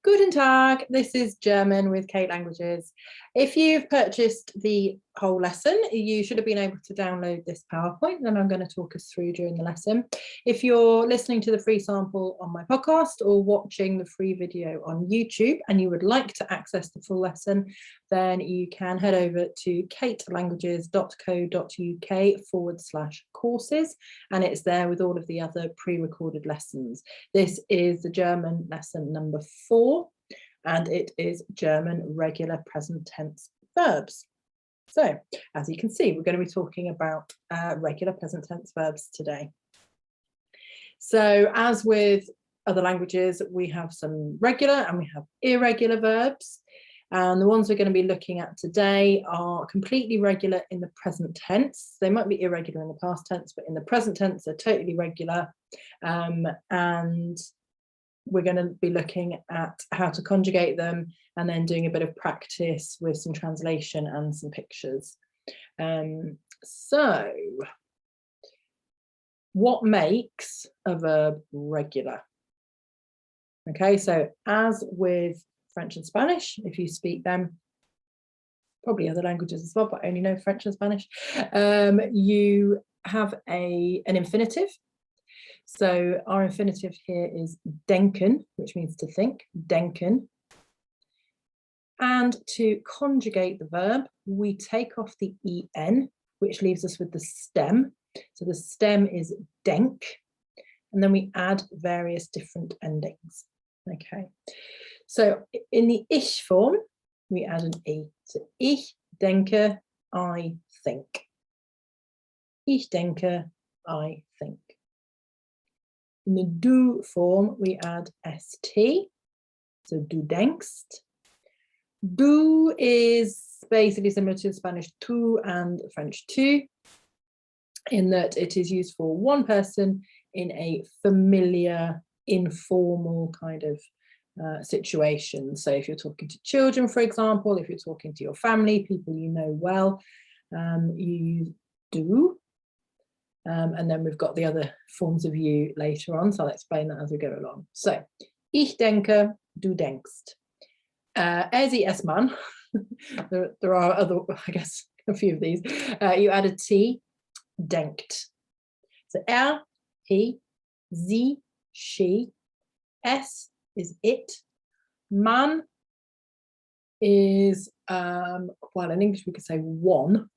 Guten Tag, this is German with Kate Languages. If you've purchased the whole lesson, you should have been able to download this PowerPoint that I'm going to talk us through during the lesson. If you're listening to the free sample on my podcast or watching the free video on YouTube and you would like to access the full lesson, then you can head over to katelanguages.co.uk/courses, and it's there with all of the other pre-recorded lessons. This is the German lesson number 4, and it is German regular present tense verbs. So, as you can see, we're going to be talking about regular present tense verbs today. So, as with other languages, we have some regular and we have irregular verbs. And the ones we're going to be looking at today are completely regular in the present tense. They might be irregular in the past tense, but in the present tense, they're totally regular. And we're going to be looking at how to conjugate them and then doing a bit of practice with some translation and some pictures. So, what makes a verb regular? Okay, so as with French and Spanish, if you speak them, probably other languages as well, but I only know French and Spanish, you have an infinitive. So our infinitive here is denken, which means to think, denken. And to conjugate the verb, we take off the en, which leaves us with the stem. So the stem is denk, and then we add various different endings. Okay, so in the ich form, we add an e. So ich denke, I think. Ich denke, I think. In the du form, we add st. So du denkst. Du is basically similar to Spanish tu and French tu, in that it is used for one person in a familiar, informal kind of situation. So if you're talking to children, for example, if you're talking to your family, people you know well, you use du. And then we've got the other forms of you later on, so I'll explain that as we go along. So, ich denke, du denkst. Sie, es, man. There are other, I guess, a few of these. You add a T, denkt. So, he, sie, she. Es is it. Man is, well, in English we could say one,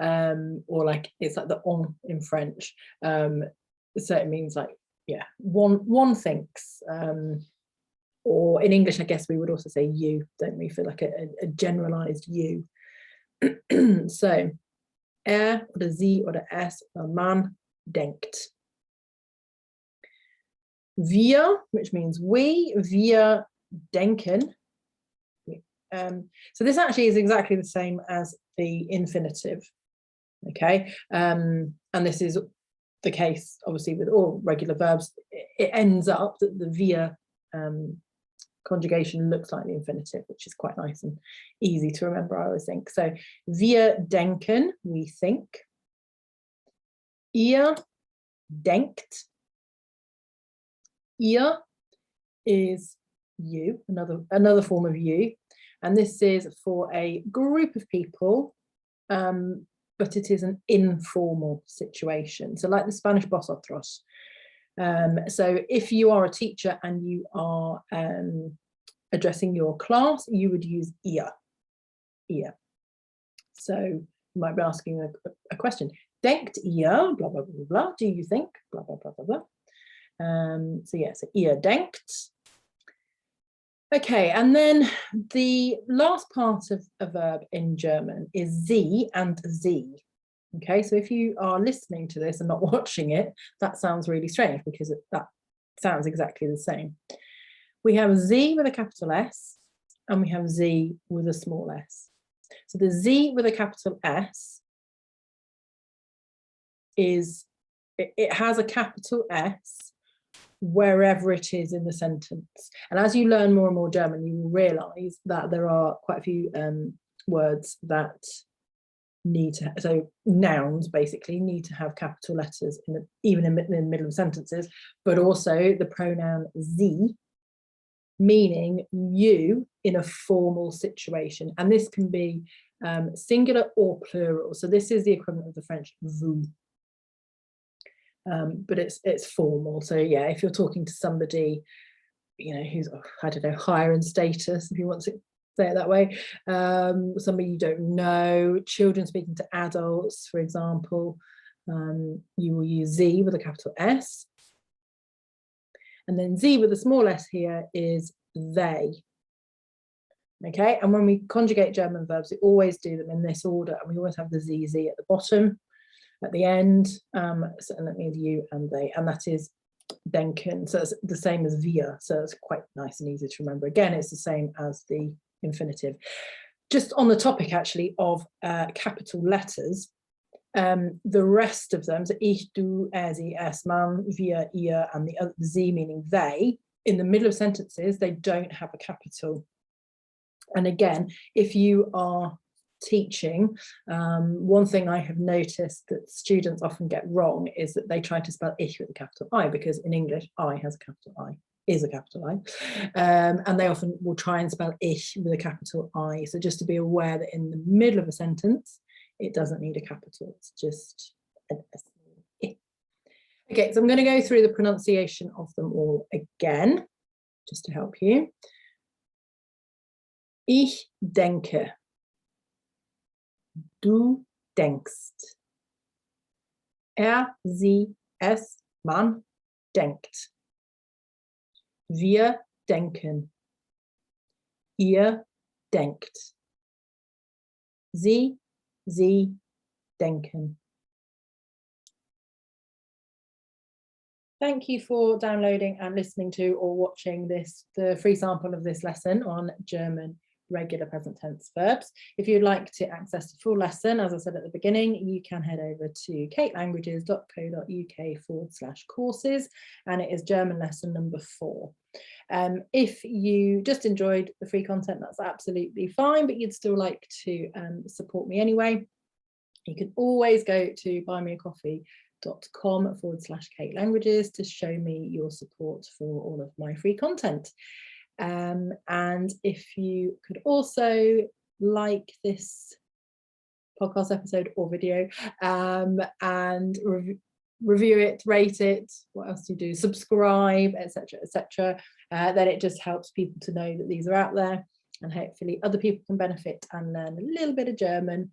or like it's like the on in French. So it means like, yeah, one thinks. Or in English, I guess we would also say you, don't we, for like a generalized you. So, oder sie oder es oder man denkt. Wir, which means wir denken. So this actually is exactly the same as the infinitive, okay? And this is the case, obviously, with all regular verbs. It ends up that the wir conjugation looks like the infinitive, which is quite nice and easy to remember, I always think. So, wir denken, we think. Ihr denkt. Ihr is you, another form of you. And this is for a group of people, but it is an informal situation. So like the Spanish vosotros. So if you are a teacher and you are addressing your class, you would use ihr. So you might be asking a question. Denkt ihr, blah, blah, blah, blah. Do you think, blah, blah, blah, blah, blah. So yeah, so ihr denkt. Okay, and then the last part of a verb in German is sie and sie. Okay, so if you are listening to this and not watching it, that sounds really strange because that sounds exactly the same. We have sie with a capital S and we have sie with a small s. So the sie with a capital S it has a capital S wherever it is in the sentence. And as you learn more and more German, you will realize that there are quite a few words that need to, so nouns basically need to have capital letters even in the middle of sentences, but also the pronoun sie meaning you in a formal situation. And this can be singular or plural. So this is the equivalent of the French vous. But it's formal. So yeah, if you're talking to somebody, you know, who's, I don't know, higher in status, if you want to say it that way, somebody you don't know, children speaking to adults, for example, you will use sie with a capital S. And then sie with a small s here is they. Okay, and when we conjugate German verbs, we always do them in this order, and we always have the sie at the bottom, at the end, so, and that means you and they, and that is denken, so it's the same as wir, so it's quite nice and easy to remember. Again, it's the same as the infinitive. Just on the topic actually of capital letters, the rest of them, so ich, du, er, sie, es, man, wir, ihr, and the other, sie meaning they, in the middle of sentences, they don't have a capital. And again, if you are teaching, one thing I have noticed that students often get wrong is that they try to spell ich with a capital I, because in English, I has a capital I, is a capital I, and they often will try and spell ich with a capital I. So just to be aware that in the middle of a sentence, it doesn't need a capital, it's just an I. Okay, so I'm going to go through the pronunciation of them all again, just to help you. Ich denke. Du denkst. Er, sie, es, man denkt. Wir denken. Ihr denkt. Sie denken. Thank you for downloading and listening to or watching the free sample of this lesson on German regular present tense verbs. If you'd like to access the full lesson, as I said at the beginning, you can head over to katelanguages.co.uk/courses, and it is German lesson number 4. If you just enjoyed the free content, that's absolutely fine, but you'd still like to support me anyway, you can always go to buymeacoffee.com/katelanguages to show me your support for all of my free content. And if you could also like this podcast episode or video and review it, rate it, what else do you do, subscribe, etc., then it just helps people to know that these are out there, and hopefully other people can benefit and learn a little bit of German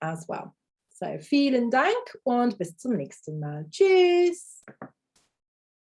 as well. So vielen Dank und bis zum nächsten Mal. Tschüss.